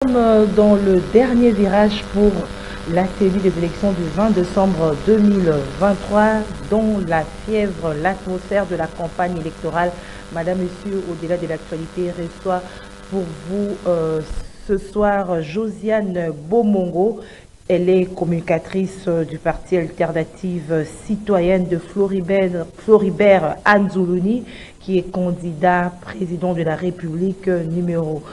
Dans le dernier virage pour la tenue des élections du 20 décembre 2023, dont la fièvre, l'atmosphère de la campagne électorale. Madame, Monsieur, au-delà de l'actualité, reçoit pour vous ce soir Josiane Bomongo. Elle est communicatrice du parti Alternative Citoyenne de Floribert Anzoulouni, qui est candidat président de la République numéro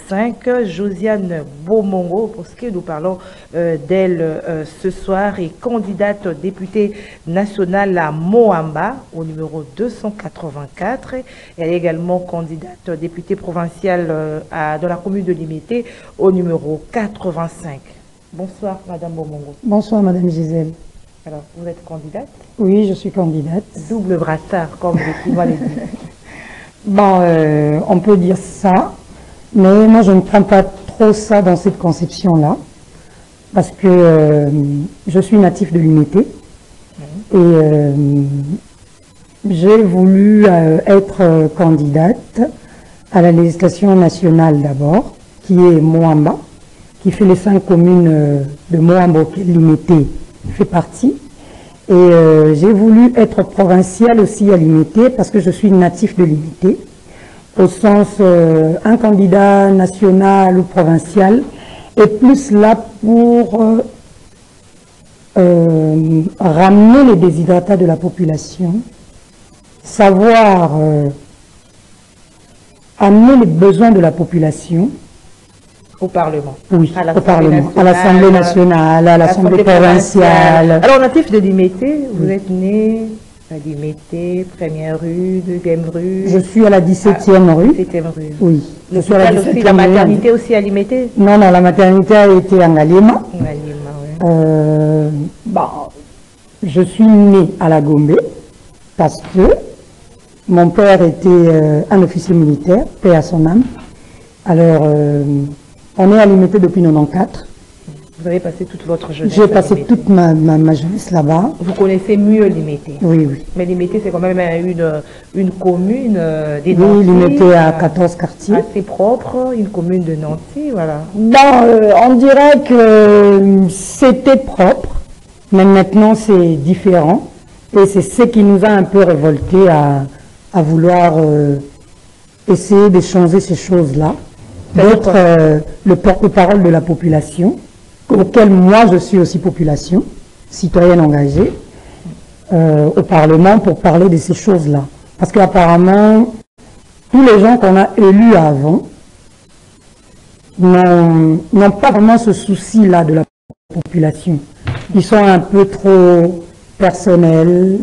5. Josiane Bomongo, pour ce que nous parlons d'elle ce soir, est candidate députée nationale à Moamba au numéro 284. Elle est également candidate députée provinciale dans la commune de Limité au numéro 85. Bonsoir, Madame Bomongo. Bonsoir, Madame Gisèle. Alors, vous êtes candidate? Oui, je suis candidate. Double brassard, comme le l'a dit. Bon, on peut dire ça, mais moi, je ne prends pas trop ça dans cette conception-là, parce que je suis natif de l'Unité, et j'ai voulu être candidate à la législation nationale d'abord, qui est Moamba, qui fait les 5 communes de Moamba auxquelles Limité fait partie. Et j'ai voulu être provinciale aussi à Limité parce que je suis natif de Limité, au sens un candidat national ou provincial est plus là pour ramener les déshydratats de la population, savoir amener les besoins de la population. Au Parlement. Oui, au Parlement, à l'Assemblée nationale, à l'Assemblée provinciale. Alors, natif de Limité, vous êtes né à Limité, première rue, deuxième rue. Je suis à la 17e rue. 17e rue. Oui. Je suis à la 17e aussi, la maternité aussi à Limité? Non, non, la maternité a été en Galima. Oui. Bon, je suis née à la Gombe parce que mon père était un officier militaire, paix à son âme. Alors, on est à Limité depuis 94. Vous avez passé toute votre jeunesse? J'ai passé toute ma jeunesse là-bas. Vous connaissez mieux Limité? Oui, oui. Mais Limité, c'est quand même une commune des Nancy. Oui, Limité à 14 quartiers. Assez propre, une commune de Nancy, voilà. Ben, on dirait que c'était propre, mais maintenant c'est différent. Et c'est ce qui nous a un peu révoltés à vouloir essayer de changer ces choses-là. D'être le porte-parole de la population, auquel moi je suis aussi population, citoyenne engagée, au Parlement pour parler de ces choses-là. Parce qu'apparemment, tous les gens qu'on a élus avant n'ont pas vraiment ce souci-là de la population. Ils sont un peu trop personnels,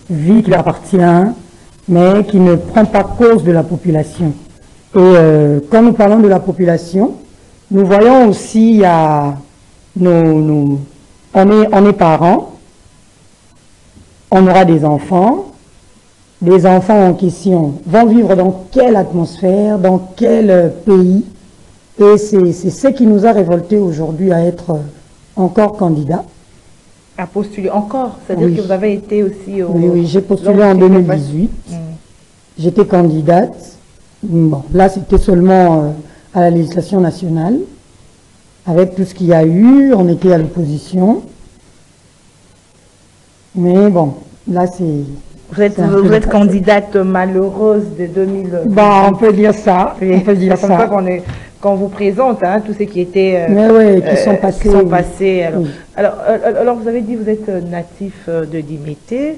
vie qui leur appartient, mais qui ne prend pas cause de la population. Et quand nous parlons de la population, nous voyons aussi, il y a on est parents, on aura des enfants en question vont vivre dans quelle atmosphère, dans quel pays, et c'est ce qui nous a révoltés aujourd'hui à être encore candidats. À postuler encore, c'est-à-dire que vous avez été aussi au... Oui, j'ai postulé en 2018, j'étais candidate. Bon, là, c'était seulement à la législation nationale. Avec tout ce qu'il y a eu, on était à l'opposition. Mais bon, là, c'est... Vous êtes candidate malheureuse de 2000. Bah, on peut dire ça. Oui, on peut dire ça. Comme ça qu'on vous présente, hein, tous ceux qui étaient... mais oui, qui sont passés. Alors, oui. alors, vous avez dit que vous êtes natif de Limité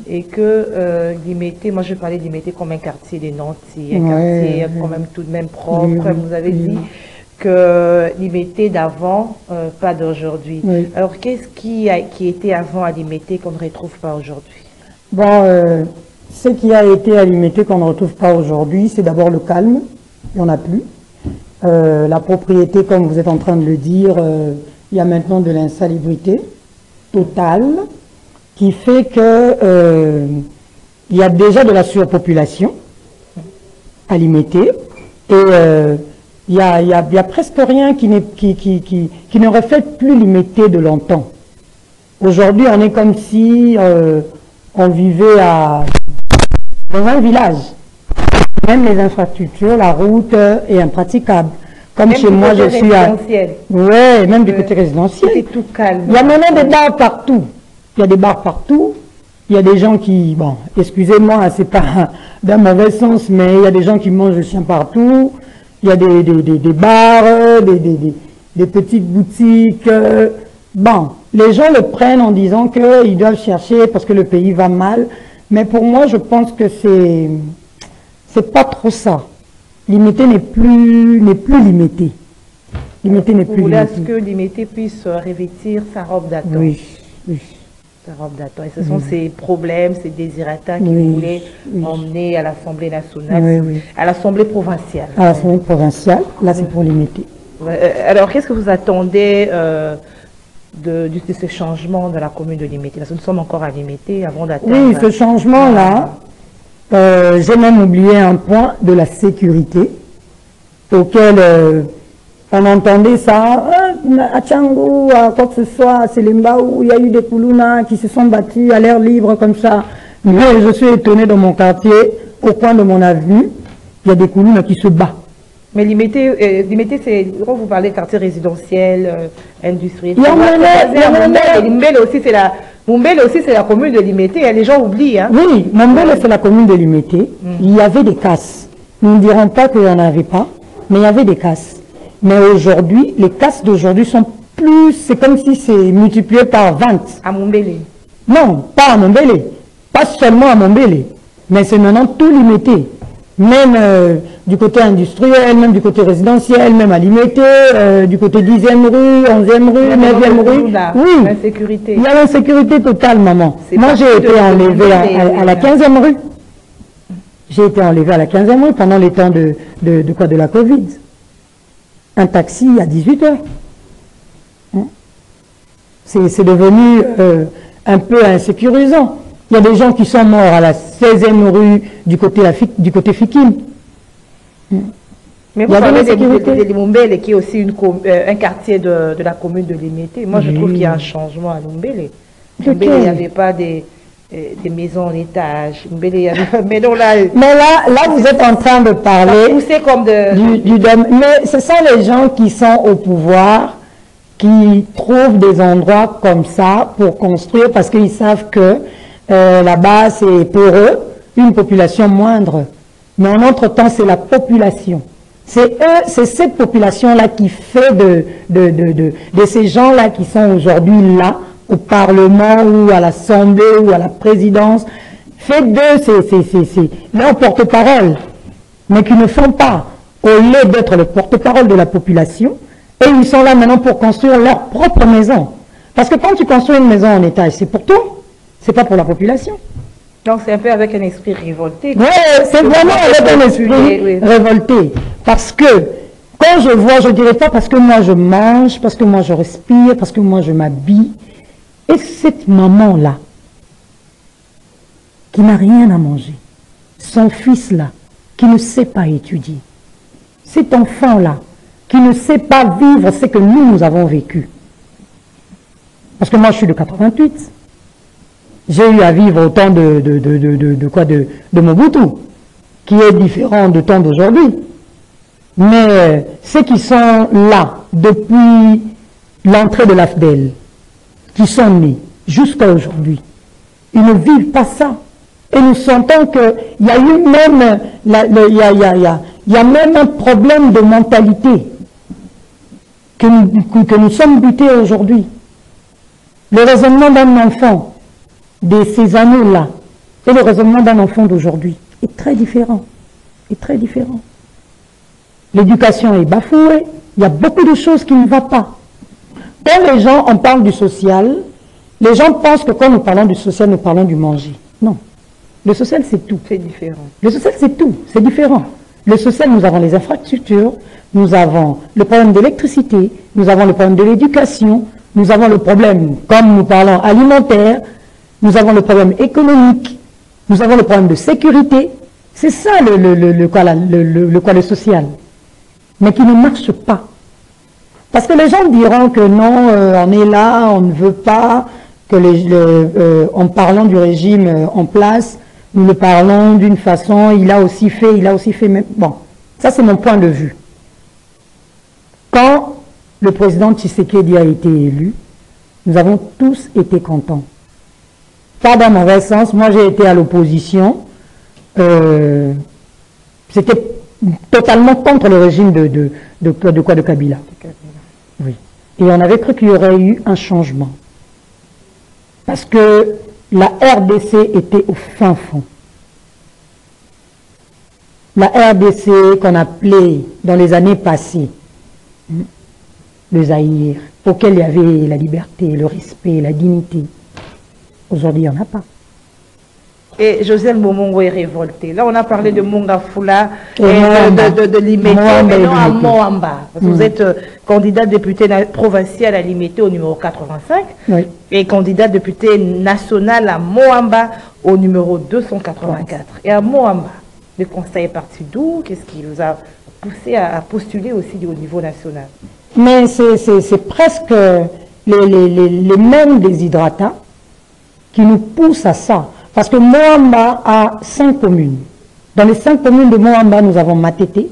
et que Limité, moi je parlais de Limité comme un quartier de Nancy, un quartier quand même tout de même propre. Vous avez dit que Limité d'avant, pas d'aujourd'hui. Alors, qu'est-ce qui était avant à Limité qu'on ne retrouve pas aujourd'hui? Bon, ce qui a été à Limité qu'on ne retrouve pas aujourd'hui, c'est d'abord le calme, il n'y en a plus. La propriété, comme vous êtes en train de le dire, il y a maintenant de l'insalubrité totale qui fait que il y a déjà de la surpopulation à Limité et il y a presque rien qui ne reflète plus Limité de longtemps. Aujourd'hui, on est comme si on vivait dans un village. Même les infrastructures, la route est impraticable. Comme chez moi, je suis à... Ouais, même du côté résidentiel. C'est tout calme. Il y a maintenant des bars partout. Il y a des bars partout. Il y a des gens qui... Bon, excusez-moi, c'est pas d'un mauvais sens, mais il y a des gens qui mangent le chien partout. Il y a des bars, des petites boutiques. Bon, les gens le prennent en disant qu'ils doivent chercher parce que le pays va mal. Mais pour moi, je pense que c'est pas trop ça. Limité n'est plus limité. Limité n'est plus limité. Vous voulez à ce que limité puisse revêtir sa robe d'attente. Oui, oui. Sa robe d'attente. Et ce sont ces problèmes, ces désirata que vous voulez emmener à l'Assemblée nationale, à l'Assemblée provinciale. À l'Assemblée provinciale, là c'est pour limiter. Alors, qu'est-ce que vous attendez de ce changement de la commune de Limité? Parce que nous sommes encore à Limité avant d'atteindre... Oui, ce changement-là, j'ai même oublié un point de la sécurité, auquel on entendait ça, à Tchangou, à quoi que ce soit, à Selemba, où il y a eu des Koulouna qui se sont battus à l'air libre comme ça. Mais je suis étonné dans mon quartier, au coin de mon avenue, il y a des Koulouna qui se battent. Mais Limité, c'est, quand vous parlez quartier résidentiel, industriel, Mbele aussi, c'est la... Mumbele aussi, c'est la commune de Limité, les gens oublient. Hein. Oui, Mumbele, c'est la commune de Limité. Il y avait des casses. Nous ne dirons pas qu'il n'y en avait pas, mais il y avait des casses. Mais aujourd'hui, les casses d'aujourd'hui sont plus... C'est comme si c'est multiplié par 20. À Mumbele? Non, pas à Mumbele. Pas seulement à Mumbele. Mais c'est maintenant tout Limité. Même du côté industriel, même du côté résidentiel, même à Limité, du côté 10e rue, 11e rue, 9e rue. Oui, l'insécurité. Il y a l'insécurité totale, maman. Moi, j'ai été enlevée à la 15e rue. J'ai été enlevée à la 15e rue pendant les temps de la Covid. Un taxi à 18 heures. C'est devenu un peu insécurisant. Il y a des gens qui sont morts à la 16e rue du côté Fikim. Mais vous parlez de Mumbele, qui est aussi un quartier de la commune de Limité. Moi, je trouve qu'il y a un changement à Mumbele. Mumbele, il n'y avait pas des maisons en étage. Mais non, là... Mais là, vous êtes en train de parler comme mais ce sont les gens qui sont au pouvoir qui trouvent des endroits comme ça pour construire parce qu'ils savent que là-bas, c'est pour eux une population moindre. Mais en entre-temps, c'est la population. C'est cette population-là qui fait de ces gens-là qui sont aujourd'hui là, au Parlement ou à l'Assemblée ou à la présidence, fait d'eux leurs porte-parole, mais qui ne font pas, au lieu d'être le porte-parole de la population, et ils sont là maintenant pour construire leur propre maison. Parce que quand tu construis une maison en étage, c'est pour toi. C'est pas pour la population. Donc c'est un peu avec un esprit révolté. Oui, c'est vraiment avec un esprit révolté. Parce que quand je vois, je ne dirais pas parce que moi je mange, parce que moi je respire, parce que moi je m'habille. Et cette maman-là, qui n'a rien à manger, son fils-là, qui ne sait pas étudier, cet enfant-là, qui ne sait pas vivre ce que nous avons vécu. Parce que moi je suis de 88. J'ai eu à vivre au temps de Mobutu, qui est différent du temps d'aujourd'hui. Mais ceux qui sont là depuis l'entrée de l'AFDEL, qui sont nés jusqu'à aujourd'hui, ils ne vivent pas ça. Et nous sentons qu'il y a eu même, il y a même un problème de mentalité que nous sommes butés aujourd'hui. Le raisonnement d'un enfant de ces années-là et le raisonnement d'un enfant d'aujourd'hui est très différent. Est très différent. L'éducation est bafouée, il y a beaucoup de choses qui ne vont pas. Quand les gens en parlent du social, les gens pensent que quand nous parlons du social, nous parlons du manger. Non. Le social, c'est tout. C'est différent. Le social, c'est tout. C'est différent. Le social, nous avons les infrastructures, nous avons le problème de l'électricité, nous avons le problème de l'éducation, nous avons le problème, comme nous parlons, alimentaire, nous avons le problème économique, nous avons le problème de sécurité. C'est ça le social. Mais qui ne marche pas. Parce que les gens diront que non, on est là, on ne veut pas, que en parlant du régime en place, nous le parlons d'une façon, il a aussi fait, mais bon, ça c'est mon point de vue. Quand le président Tshisekedi a été élu, nous avons tous été contents. Pas dans mon vrai sens, moi j'ai été à l'opposition, c'était totalement contre le régime de Kabila. Oui. Et on avait cru qu'il y aurait eu un changement. Parce que la RDC était au fin fond. La RDC qu'on appelait dans les années passées le Zaïre, auquel il y avait la liberté, le respect, la dignité. Aujourd'hui, il n'y en a pas. Et Joseph Momongo est révolté. Là, on a parlé de Mongafula et de Limete, maintenant à Moamba. Parce que vous êtes candidat député provincial à Limete au numéro 85 oui. Et candidat député national à Moamba au numéro 284. Et à Moamba, le constat est parti d'où? Qu'est-ce qui vous a poussé à postuler aussi au niveau national? Mais c'est presque les mêmes déshydratants qui nous poussent à ça. Parce que Moamba a 5 communes. Dans les 5 communes de Moamba, nous avons Matete,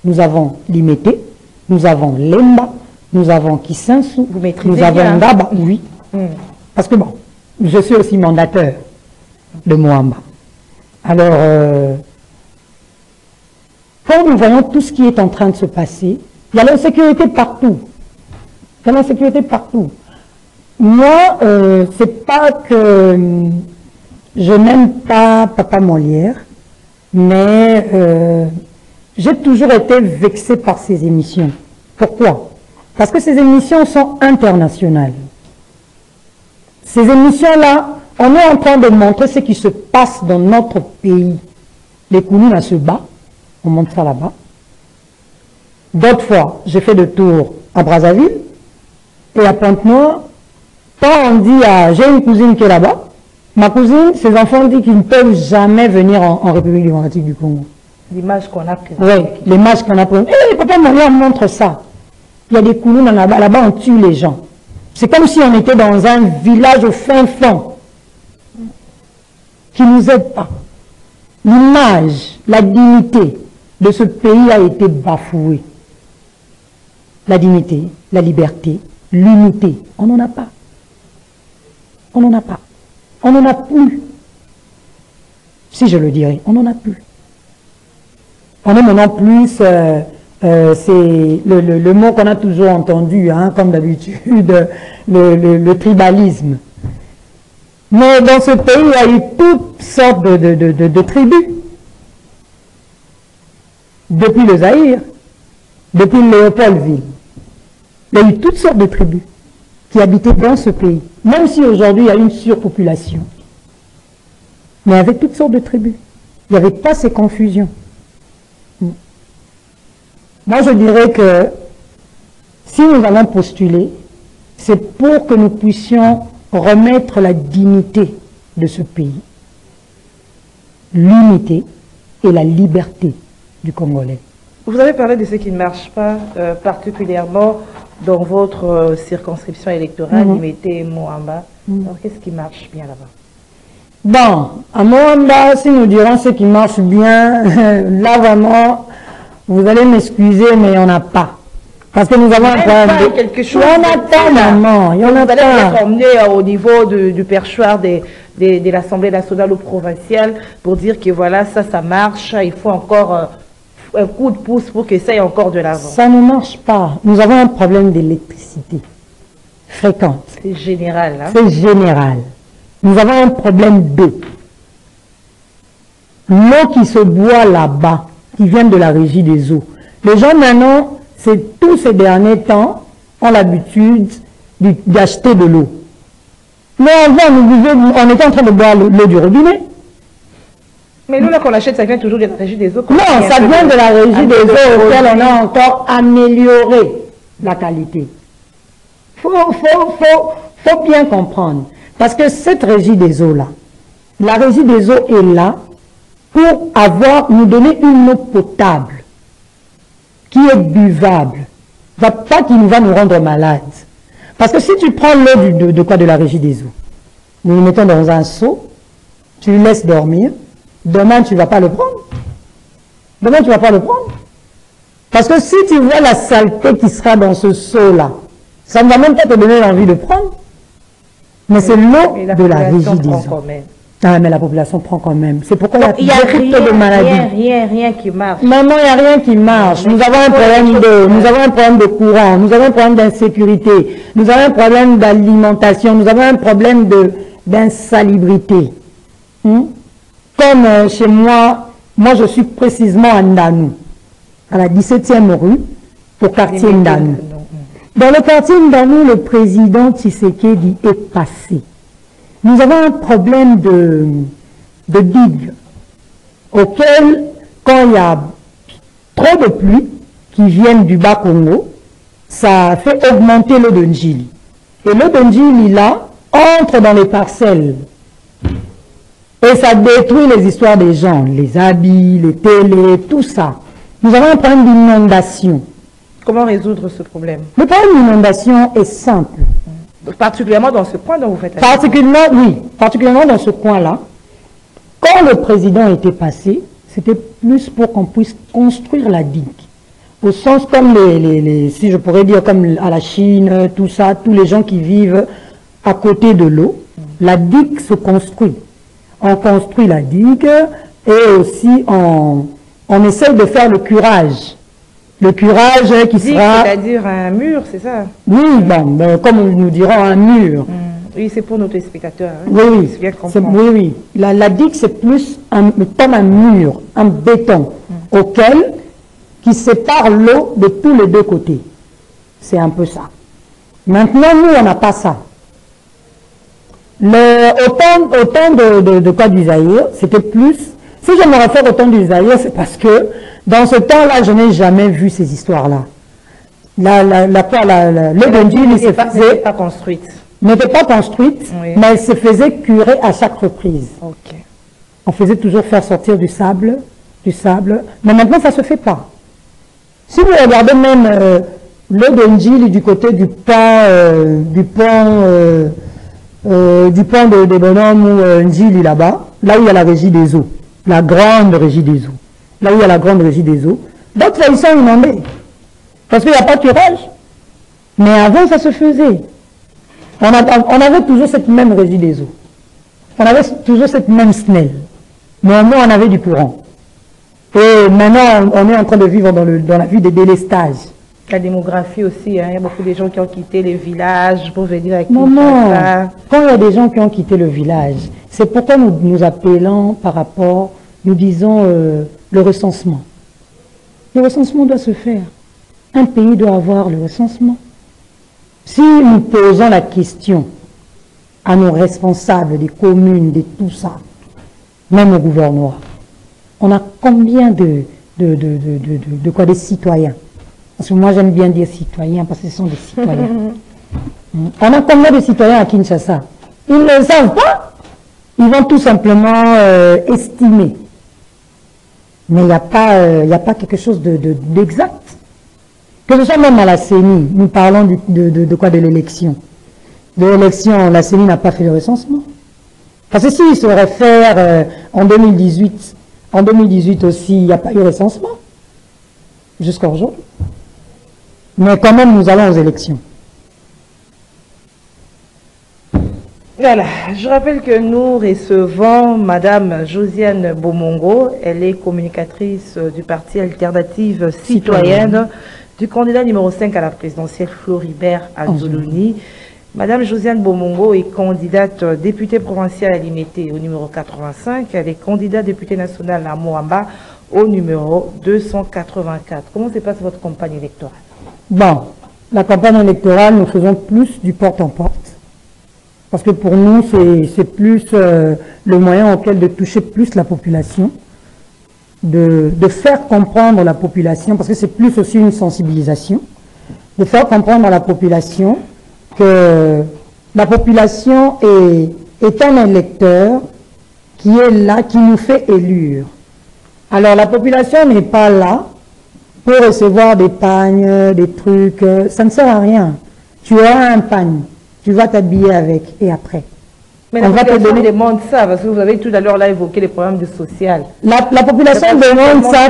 nous avons Limete, nous avons Lemba, nous avons Kisensu, nous avons Ngaba, oui. Parce que bon, je suis aussi mandateur de Moamba. Alors, quand nous voyons tout ce qui est en train de se passer, il y a l'insécurité partout. Il y a l'insécurité partout. Moi, c'est pas que je n'aime pas Papa Molière, mais j'ai toujours été vexée par ces émissions. Pourquoi? Parce que ces émissions sont internationales. Ces émissions-là, on est en train de montrer ce qui se passe dans notre pays. Les Kounouna se battent, on montre ça là-bas. D'autres fois, j'ai fait le tour à Brazzaville et à Pointe-Noire. Quand on dit j'ai une cousine qui est là-bas, ma cousine, ses enfants disent qu'ils ne peuvent jamais venir en République démocratique du Congo. L'image qu'on a prise. Oui, l'image qu'on a prise. Eh, Papa Maria montre ça. Il y a des Kounouna là-bas, là-bas on tue les gens. C'est comme si on était dans un village au fin fond qui ne nous aide pas. L'image, la dignité de ce pays a été bafouée. La dignité, la liberté, l'unité, on n'en a pas. On n'en a pas. On n'en a plus. Si je le dirais, on n'en a plus. On est maintenant plus, c'est le mot qu'on a toujours entendu, hein, comme d'habitude, le tribalisme. Mais dans ce pays, il y a eu toutes sortes de tribus. Depuis le Zaïre, depuis Léopoldville, il y a eu toutes sortes de tribus qui habitaient dans ce pays. Même si aujourd'hui il y a une surpopulation. Mais avec toutes sortes de tribus. Il n'y avait pas ces confusions. Moi je dirais que si nous allons postuler, c'est pour que nous puissions remettre la dignité de ce pays, l'unité et la liberté du Congolais. Vous avez parlé de ce qui ne marche pas, particulièrement dans votre circonscription électorale, Limete et Moamba. Alors, qu'est-ce qui marche bien là-bas? Bon, à Moamba, si nous dirons ce qui marche bien, là vraiment, vous allez m'excuser, mais il n'y en a pas. Parce que nous avons un problème. Quelque chose. Il y en a pas, maman. Il y en a pas. Vous allez peut-être emmener au niveau du perchoir de l'Assemblée nationale ou provinciale pour dire que voilà, ça marche, il faut encore un coup de pouce pour que ça ait encore de l'avant. Ça ne marche pas. Nous avons un problème d'électricité fréquente. C'est général. Hein? C'est général. Nous avons un problème d'eau. L'eau qui se boit là-bas, qui vient de la régie des eaux. Les gens maintenant, tous ces derniers temps, ont l'habitude d'acheter de l'eau. Mais avant, on était en train de boire l'eau du robinet. Mais l'eau là qu'on achète, ça vient toujours de la régie des eaux. Non, ça vient de la régie des eaux auquel on a encore amélioré la qualité. Faut bien comprendre. Parce que cette régie des eaux là, la régie des eaux est là pour nous donner une eau potable, qui est buvable, pas qui va nous rendre malades. Parce que si tu prends l'eau de la régie des eaux, nous le mettons dans un seau, tu le laisses dormir, demain tu ne vas pas le prendre. Demain tu ne vas pas le prendre. Parce que si tu vois la saleté qui sera dans ce seau-là, ça ne va même pas te donner envie de prendre. Mais c'est l'eau de la régie des eaux. Ah, mais la population prend quand même. C'est pourquoi il y a beaucoup de maladies. Rien qui marche. Maman, il n'y a rien qui marche. Nous avons un problème d'eau, nous avons un problème de courant, nous avons un problème d'insécurité, nous avons un problème d'alimentation, nous avons un problème d'insalubrité. Comme chez moi, je suis précisément à Ndanou, à la 17e rue, au quartier Ndanou. Dans le quartier Ndanou, le président Tshisekedi est passé. Nous avons un problème de digue, auquel, quand il y a trop de pluie qui viennent du Bas-Congo, ça fait augmenter l'eau de Njili. Et l'eau de Njili, là, entre dans les parcelles. Et ça détruit les histoires des gens, les habits, les télés, tout ça. Nous avons un problème d'inondation. Comment résoudre ce problème? Le problème d'inondation est simple. Particulièrement dans ce coin dont vous faites particulièrement dans ce coin-là. Quand le président était passé, c'était plus pour qu'on puisse construire la digue. Au sens comme si je pourrais dire comme à la Chine, tout ça, tous les gens qui vivent à côté de l'eau, la digue se construit. On construit la digue et aussi on essaye de faire le curage. Le curage qui sera... C'est-à-dire un mur, c'est ça? Oui, comme nous dirons, un mur. Oui, c'est pour nos téléspectateurs. Hein. Oui. La digue, c'est plus comme un mur, un béton, qui sépare l'eau de tous les deux côtés. C'est un peu ça. Maintenant, nous, on n'a pas ça. Au temps de quoi du Zaïre, c'était plus... Si je me réfère au temps du Zaïre, c'est parce que dans ce temps-là, je n'ai jamais vu ces histoires-là. Le Benjil n'était pas construite. N'était pas construite, oui. Mais elle se faisait curer à chaque reprise. Okay. On faisait toujours faire sortir du sable. Mais maintenant, ça ne se fait pas. Si vous regardez même le Benjil du côté du pont des bonhommes ou Njili là-bas, là où il y a la régie des eaux, la grande régie des eaux. Là où il y a la grande régie des eaux. Donc, ils sont inondés. Parce qu'il n'y a pas de curage. Mais avant, ça se faisait. On avait toujours cette même régie des eaux. On avait toujours cette même SNEL. Mais au moins, on avait du courant. Et maintenant, on est en train de vivre dans la vie des délestages. La démographie aussi, hein. Il y a beaucoup de gens qui ont quitté les villages pour venir avec Non. Quand il y a des gens qui ont quitté le village, c'est pourquoi nous appelons par rapport, nous disons le recensement. Le recensement doit se faire. Un pays doit avoir le recensement. Si nous posons la question à nos responsables des communes, de tout ça, même au gouvernorat, on a combien des citoyens? Parce que moi j'aime bien dire citoyens parce que ce sont des citoyens. On a combien de citoyens à Kinshasa? Ils ne le savent pas. Ils vont tout simplement estimer. Mais il n'y a pas quelque chose d'exact. Que ce soit même à la CENI, nous parlons de quoi? De l'élection. De l'élection, la CENI n'a pas fait le recensement. Parce que s'il se réfère en 2018 aussi, il n'y a pas eu recensement. Jusqu'à aujourd'hui. Mais quand même, nous allons aux élections. Voilà, je rappelle que nous recevons Madame Josiane Bomongo. Elle est communicatrice du parti Alternative Citoyenne, du candidat numéro 5 à la présidentielle Floribert Anzoloni. Madame Josiane Bomongo est candidate députée provinciale à l'Imité au numéro 85. Elle est candidate députée nationale à Moamba au numéro 284. Comment se passe votre campagne électorale? Bon, la campagne électorale, nous faisons plus du porte-en-porte. Parce que pour nous, c'est plus le moyen auquel de toucher plus la population, de faire comprendre la population, parce que c'est plus aussi une sensibilisation, de faire comprendre à la population que la population est un électeur qui est là, qui nous fait élire. Alors la population n'est pas là pour recevoir des pagnes, des trucs, ça ne sert à rien. Tu as un pagne. Tu vas t'habiller avec, et après. Mais la population demande ça, parce que vous avez tout à l'heure là évoqué les problèmes de social. La population demande ça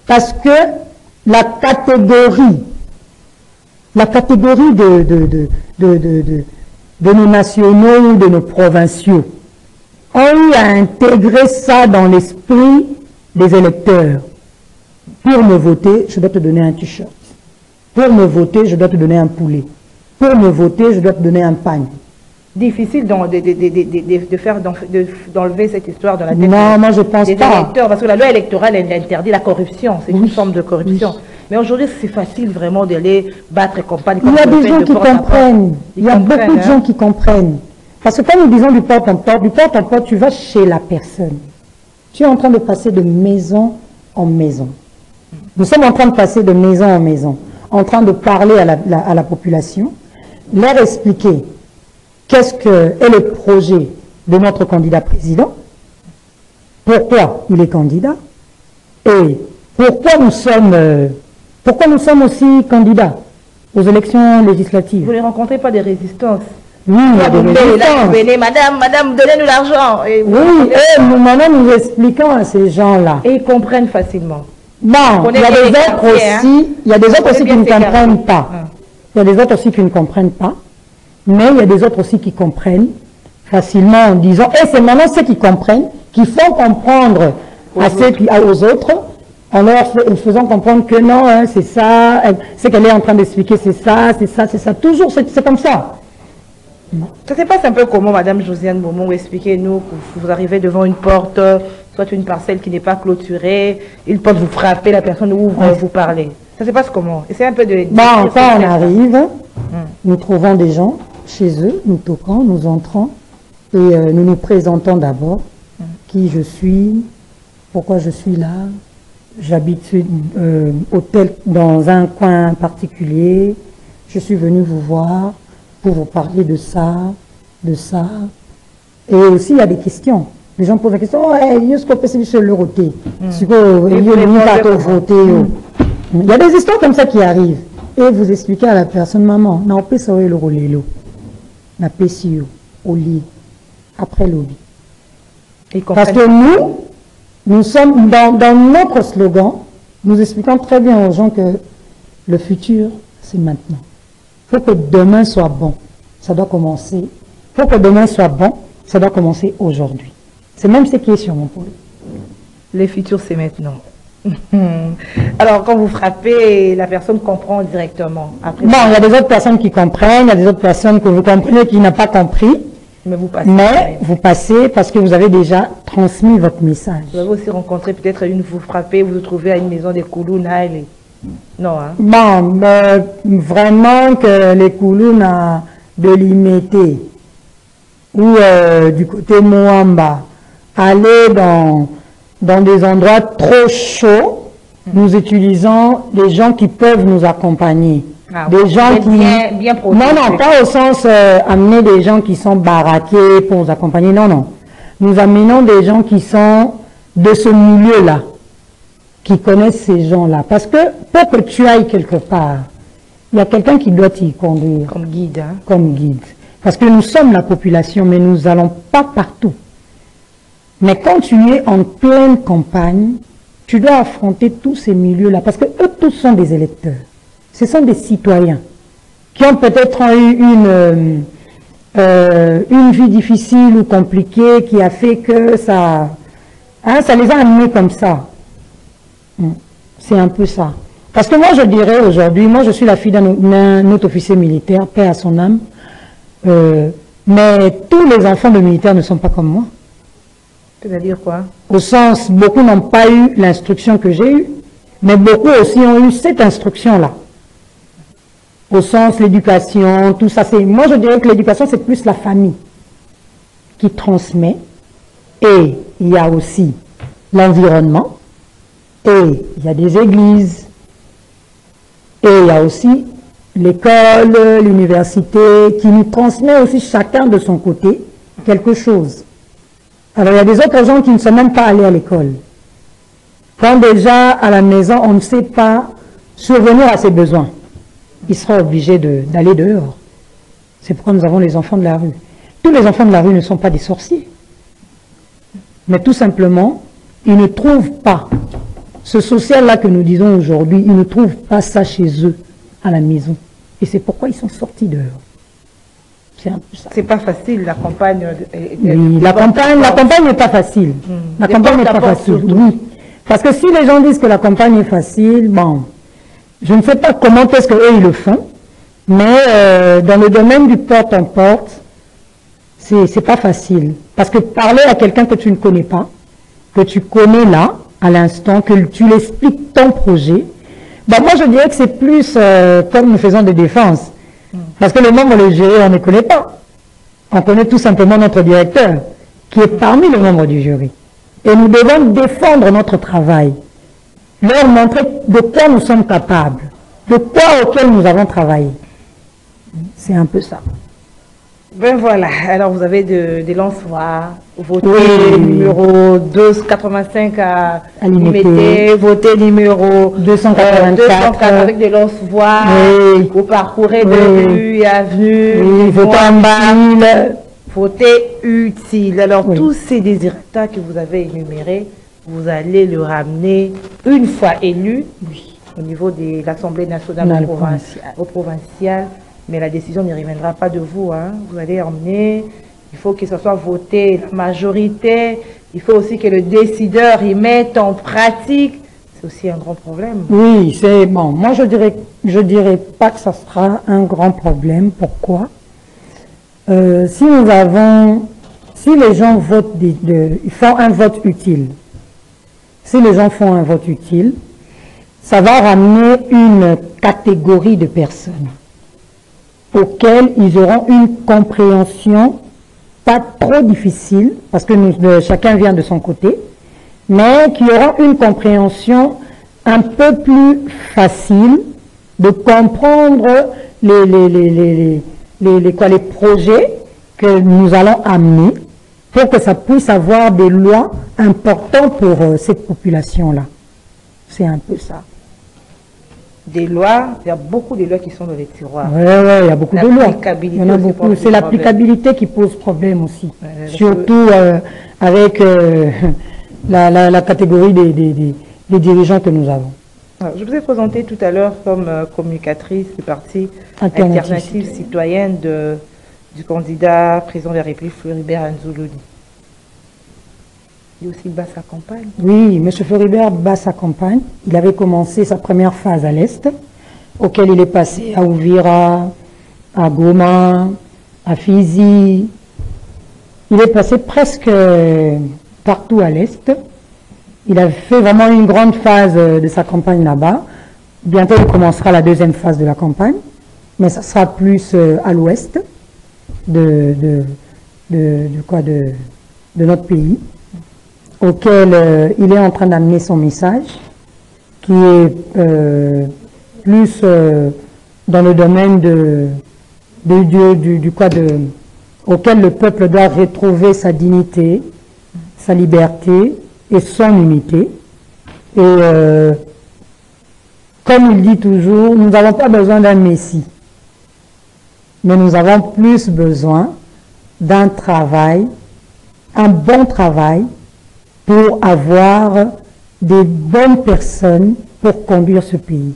parce que la catégorie de nos nationaux ou de nos provinciaux ont eu à intégrer ça dans l'esprit des électeurs. Pour me voter, je dois te donner un t-shirt. Pour me voter, je dois te donner un poulet. Pour me voter, je dois te donner un pagne. Difficile d'enlever cette histoire dans la tête non, moi je pense des pas. électeurs, parce que la loi électorale elle interdit la corruption, c'est une forme de corruption. Mais aujourd'hui c'est facile vraiment d'aller battre campagne. Il y a des gens qui comprennent, il y a beaucoup de gens qui comprennent. Parce que quand nous disons du porte-en-porte, tu vas chez la personne. Tu es en train de passer de maison en maison. Nous sommes en train de passer de maison en maison, en train de parler à la population, leur expliquer qu'est-ce que est le projet de notre candidat président, pourquoi il est candidat, et pourquoi nous sommes aussi candidats aux élections législatives. Vous ne rencontrez pas des résistances? Oui, il y a des résistances. Venez, madame, donnez-nous l'argent. Oui, et nous maintenant nous expliquons à ces gens-là. Et ils comprennent facilement. Non, il y a des autres aussi, il y a des autres aussi qui ne comprennent pas. Il y a des autres aussi qui ne comprennent pas. Mais il y a des autres aussi qui comprennent facilement en disant, et c'est maintenant ceux qui comprennent, qui font comprendre aux autres, en leur faisant comprendre que non, hein, c'est ça, ce qu'elle est en train d'expliquer, c'est ça, c'est ça, c'est ça. Toujours, c'est comme ça. Ça se passe un peu comment, Madame Josiane Momon, expliquez-nous que vous arrivez devant une porte, soit une parcelle qui n'est pas clôturée, une porte, vous frappez, la personne ouvre, vous parlez. Ça se passe comment? Essayez un peu de... Bon, quand on arrive, nous trouvons des gens chez eux, nous toquons, nous entrons et nous nous présentons d'abord qui je suis, pourquoi je suis là, j'habite dans un coin particulier, je suis venu vous voir pour vous parler de ça, et aussi il y a des questions. Les gens posent la question, est-ce qu'on peut se le voter? Il y a des histoires comme ça qui arrivent. Et vous expliquez à la personne, maman, on peut sauver le rolélo. On peut sur au lit, après l'obi. Parce que nous sommes dans notre slogan, nous expliquons très bien aux gens que le futur, c'est maintenant. Il faut que demain soit bon. Ça doit commencer. Il faut que demain soit bon. Ça doit commencer aujourd'hui. C'est même ce qui est sur mon pôle. Le futur, c'est maintenant. Alors, quand vous frappez, la personne comprend directement. Après, bon, il y a des autres personnes qui comprennent, il y a des autres personnes que vous comprenez qui n'ont pas compris. Mais vous passez parce que vous avez déjà transmis votre message. Vous avez aussi rencontré peut-être vous frappez, vous vous trouvez à une maison des Koulouna. Non, hein? Bon, vraiment que les Koulouna de Limité ou du côté Moamba, aller dans des endroits trop chauds, nous utilisons des gens qui peuvent nous accompagner. Des gens qui... Bien non, pas au sens amener des gens qui sont baraqués pour nous accompagner, non. Nous amenons des gens qui sont de ce milieu-là, qui connaissent ces gens-là. Parce que pour que tu ailles quelque part, il y a quelqu'un qui doit t'y conduire. Comme guide. Hein? Comme guide. Parce que nous sommes la population, mais nous n'allons pas partout. Mais quand tu es en pleine campagne, tu dois affronter tous ces milieux-là, parce que eux tous sont des électeurs. Ce sont des citoyens qui ont peut-être eu une vie difficile ou compliquée qui a fait que ça les a amenés comme ça. C'est un peu ça. Parce que moi, je dirais aujourd'hui, moi, je suis la fille d'un autre officier militaire, paix à son âme, mais tous les enfants de militaires ne sont pas comme moi. C'est-à-dire quoi? Au sens, beaucoup n'ont pas eu l'instruction que j'ai eue, mais beaucoup aussi ont eu cette instruction-là. Au sens, l'éducation, tout ça, moi je dirais que l'éducation, c'est plus la famille qui transmet, et il y a aussi l'environnement, et il y a des églises, et il y a aussi l'école, l'université, qui nous transmet aussi chacun de son côté quelque chose. Alors il y a des autres gens qui ne sont même pas allés à l'école. Quand déjà à la maison, on ne sait pas survenir à ses besoins, il sera obligé d'aller dehors. C'est pourquoi nous avons les enfants de la rue. Tous les enfants de la rue ne sont pas des sorciers. Mais tout simplement, ils ne trouvent pas ce social-là que nous disons aujourd'hui, ils ne trouvent pas ça chez eux, à la maison. Et c'est pourquoi ils sont sortis dehors. C'est un peu ça. C'est pas facile, la campagne. Oui, la campagne n'est pas facile. La campagne n'est pas facile, oui. Parce que si les gens disent que la campagne est facile, bon, je ne sais pas comment est-ce qu'eux ils le font, mais dans le domaine du porte-en-porte, c'est pas facile. Parce que parler à quelqu'un que tu ne connais pas, que tu connais là, à l'instant, que tu lui expliques ton projet, ben moi je dirais que c'est plus comme nous faisons des défenses. Parce que le membre du jury, on ne connaît pas. On connaît tout simplement notre directeur, qui est parmi les membres du jury. Et nous devons défendre notre travail, leur montrer de quoi nous sommes capables, de quoi auquel nous avons travaillé. C'est un peu ça. Ben voilà, alors vous avez des lançoirs, votez Oui. numéro 285 à Limité. Limité, votez numéro 284 avec des lançoirs, Oui. vous parcourez de Oui. rue et avenue, Oui, votez en bas. votez utile. Alors Oui. tous ces désirata que vous avez énumérés, vous allez le ramener une fois élu au niveau de l'Assemblée nationale au provincial. Mais la décision ne reviendra pas de vous. Hein. Vous allez emmener, il faut que ce soit voté la majorité, il faut aussi que le décideur y mette en pratique. C'est aussi un grand problème. Oui, c'est bon. Moi, je dirais pas que ça sera un grand problème. Pourquoi? Si les gens votent, ils font un vote utile. Si les gens font un vote utile, ça va ramener une catégorie de personnes auxquelles ils auront une compréhension pas trop difficile, parce que chacun vient de son côté, mais qui auront une compréhension un peu plus facile de comprendre les projets que nous allons amener pour que ça puisse avoir des lois importantes pour cette population-là. C'est un peu ça. Des lois, il y a beaucoup de lois qui sont dans les tiroirs. Oui, il y a beaucoup de lois. Il y en a beaucoup. C'est l'applicabilité qui pose problème aussi. Surtout avec la catégorie des dirigeants que nous avons. Alors, je vous ai présenté tout à l'heure comme communicatrice du parti Alternative citoyenne du candidat président de la République, Floribert Anzoulouni. Il aussi bat sa campagne. Oui, M. Floribert bat sa campagne. Il avait commencé sa première phase à l'Est, auquel il est passé à Ouvira, à Goma, à Fizi. Il est passé presque partout à l'Est. Il a fait vraiment une grande phase de sa campagne là-bas. Bientôt, il commencera la deuxième phase de la campagne, mais ça sera plus à l'ouest de notre pays, auquel il est en train d'amener son message, qui est plus dans le domaine auquel le peuple doit retrouver sa dignité, sa liberté et son unité. Et comme il dit toujours, nous n'avons pas besoin d'un Messie, mais nous avons plus besoin d'un travail, un bon travail, pour avoir des bonnes personnes pour conduire ce pays.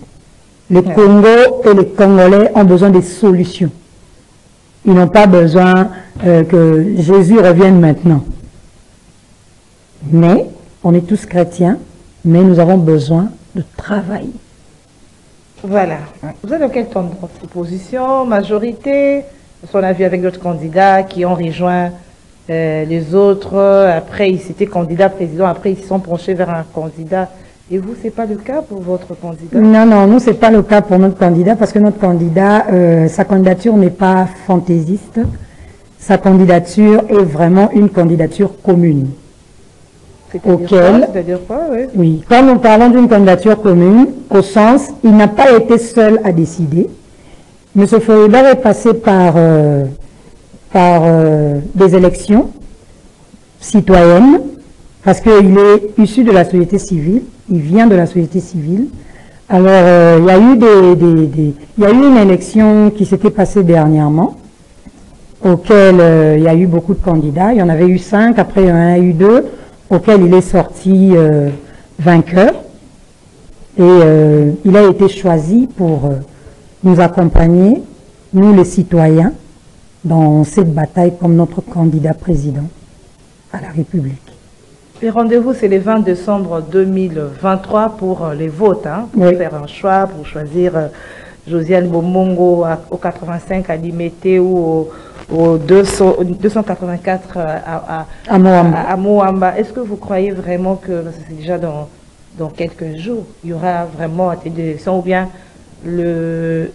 Le Congo et les Congolais ont besoin des solutions. Ils n'ont pas besoin que Jésus revienne maintenant. Mais, on est tous chrétiens, mais nous avons besoin de travail. Voilà. Vous êtes dans quelle tendance? Opposition, majorité? On a vu avec d'autres candidats qui ont rejoint les autres. Après, ils étaient candidats président. Après, ils se sont penchés vers un candidat. Et vous, c'est pas le cas pour votre candidat? Non, nous, c'est pas le cas pour notre candidat, parce que notre candidat, sa candidature n'est pas fantaisiste. Sa candidature est vraiment une candidature commune. C'est-à-dire quoi, oui. Oui, quand nous parlons d'une candidature commune, au sens, il n'a pas été seul à décider. M. Floribert est passé par des élections citoyennes, parce qu'il est issu de la société civile, il vient de la société civile. Alors, il y a eu une élection qui s'était passée dernièrement, auquel il y a eu beaucoup de candidats. Il y en avait eu 5, après il y en a eu 2, auquel il est sorti vainqueur. Et il a été choisi pour nous accompagner, nous les citoyens, dans cette bataille comme notre candidat président à la République. Les rendez-vous, c'est le 20 décembre 2023 pour les votes, hein, pour faire un choix, pour choisir Josiane Bomongo au 85 à Limete ou au 284 à Moamba. Est-ce que vous croyez vraiment que c'est déjà dans quelques jours, il y aura vraiment atelier d'élection, ou bien le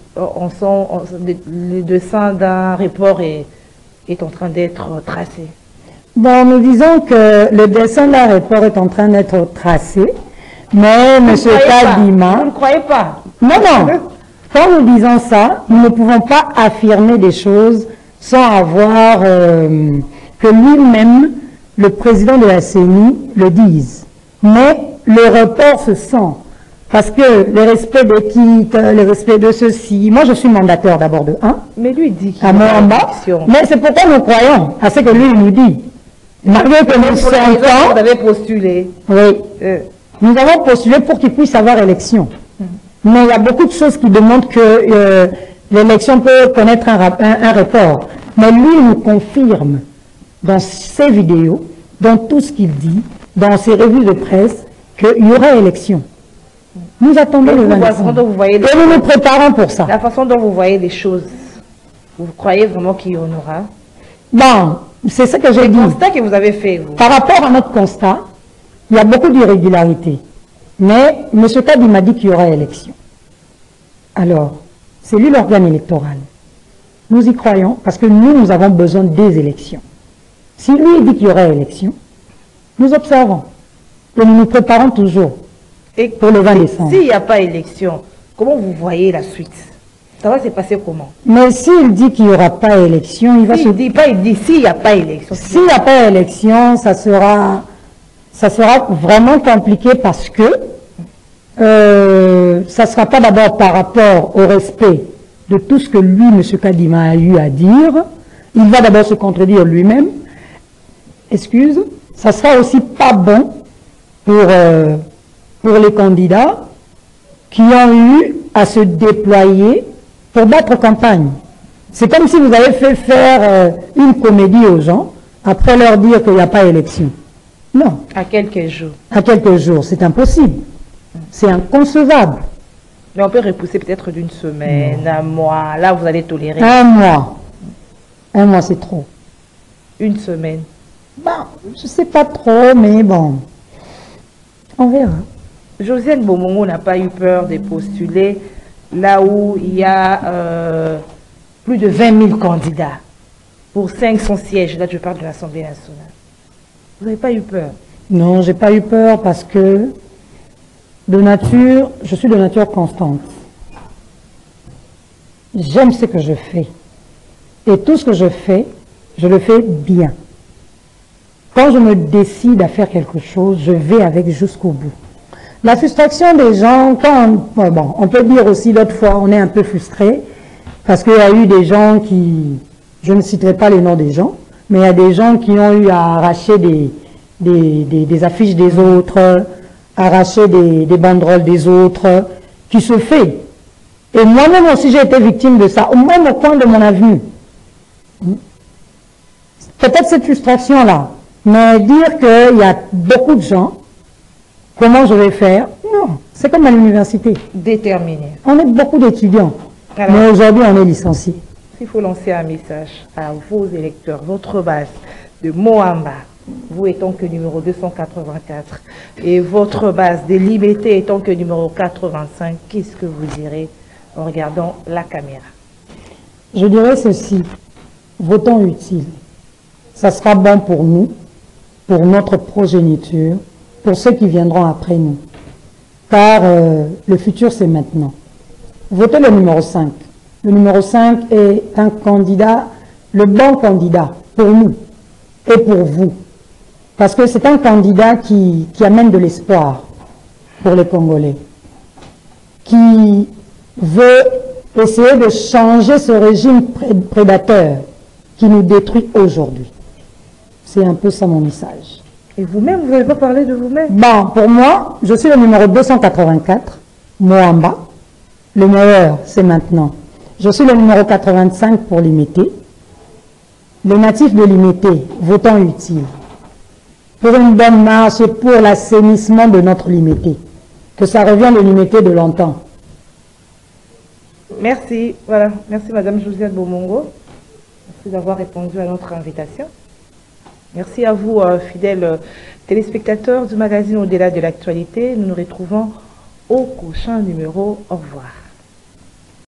dessin d'un report est en train d'être tracé? Bon, nous disons que le dessin d'un report est en train d'être tracé, mais M. Kadima... Vous ne croyez pas? Non, non. Quand nous disons ça, nous ne pouvons pas affirmer des choses sans avoir que lui-même, le président de la CENI, le dise. Mais le report se sent. Parce que le respect des kits, le respect de ceci... Moi, je suis mandataire d'abord de 1. Mais lui dit qu'il y a une mais c'est pourquoi nous croyons à ce que lui nous dit. Malgré que nous sommes... Vous avez postulé. Oui. Nous avons postulé pour qu'il puisse avoir élection. Mais il y a beaucoup de choses qui demandent que l'élection peut connaître un report. Mais lui nous confirme dans ses vidéos, dans tout ce qu'il dit, dans ses revues de presse, qu'il y aura élection. Nous attendons le 25. Et nous nous préparons pour ça. La façon dont vous voyez les choses, vous croyez vraiment qu'il y en aura? Bon, c'est ce que j'ai dit. Le constat que vous avez fait, vous. Par rapport à notre constat, il y a beaucoup d'irrégularités. Mais M. Kadi m'a dit qu'il y aura élection. Alors, c'est lui l'organe électoral. Nous y croyons parce que nous avons besoin des élections. Si lui dit qu'il y aura élection, nous observons. Et nous nous préparons toujours pour le 20 décembre. S'il n'y a pas élection, comment vous voyez la suite? Ça va se passer comment? Mais s'il dit qu'il n'y aura pas élection, il va se... Il dit s'il n'y a pas élection. S'il n'y a pas élection, ça sera vraiment compliqué parce que ça ne sera pas d'abord par rapport au respect de tout ce que lui, M. Kadima, a eu à dire. Il va d'abord se contredire lui-même. Excuse. Ça sera aussi pas bon pour les candidats qui ont eu à se déployer pour battre campagne. C'est comme si vous avez fait faire une comédie aux gens, après leur dire qu'il n'y a pas élection. Non. À quelques jours. À quelques jours, c'est impossible. C'est inconcevable. Mais on peut repousser peut-être d'une semaine, un mois. Là, vous allez tolérer. Un mois. Un mois, c'est trop. Une semaine. Bon, je ne sais pas trop, mais bon. On verra. Josiane Bomongo n'a pas eu peur de postuler là où il y a plus de 20 000 candidats pour 500 sièges. Là, je parle de l'Assemblée nationale. Vous n'avez pas eu peur? Non, j'ai pas eu peur parce que de nature, je suis de nature constante. J'aime ce que je fais. Et tout ce que je le fais bien. Quand je me décide à faire quelque chose, je vais avec jusqu'au bout. La frustration des gens, bon, on peut dire aussi d'autres fois, on est un peu frustré, parce qu'il y a eu des gens qui, je ne citerai pas les noms des gens, mais il y a des gens qui ont eu à arracher des affiches des autres, arracher des banderoles des autres, qui se fait. Et moi-même aussi j'ai été victime de ça, au même au coin de mon avenue. Peut-être cette frustration-là, mais dire qu'il y a beaucoup de gens, comment je vais faire? Non, c'est comme à l'université. Déterminé. On est beaucoup d'étudiants, mais aujourd'hui on est licenciés. Il faut lancer un message à vos électeurs, votre base de Moamba, vous étant que numéro 284, et votre base de Liberté étant que numéro 85, qu'est-ce que vous direz en regardant la caméra? Je dirais ceci, votons utile. Ça sera bon pour nous, pour notre progéniture, pour ceux qui viendront après nous. Car le futur, c'est maintenant. Votez le numéro 5. Le numéro 5 est un candidat, le bon candidat pour nous et pour vous. Parce que c'est un candidat qui amène de l'espoir pour les Congolais. Qui veut essayer de changer ce régime prédateur qui nous détruit aujourd'hui. C'est un peu ça mon message. Et vous-même, vous n'avez pas parlé de vous-même? Bon, pour moi, je suis le numéro 284 Moamba. Le meilleur, c'est maintenant. Je suis le numéro 85 pour Limité. Les natifs de Limité, votons utile. Pour une bonne marche et pour l'assainissement de notre Limité. Que ça revienne le Limité de longtemps. Merci. Voilà. Merci Madame Josiane Bomongo. Merci d'avoir répondu à notre invitation. Merci à vous, fidèles téléspectateurs du magazine Au-delà de l'actualité. Nous nous retrouvons au prochain numéro. Au revoir.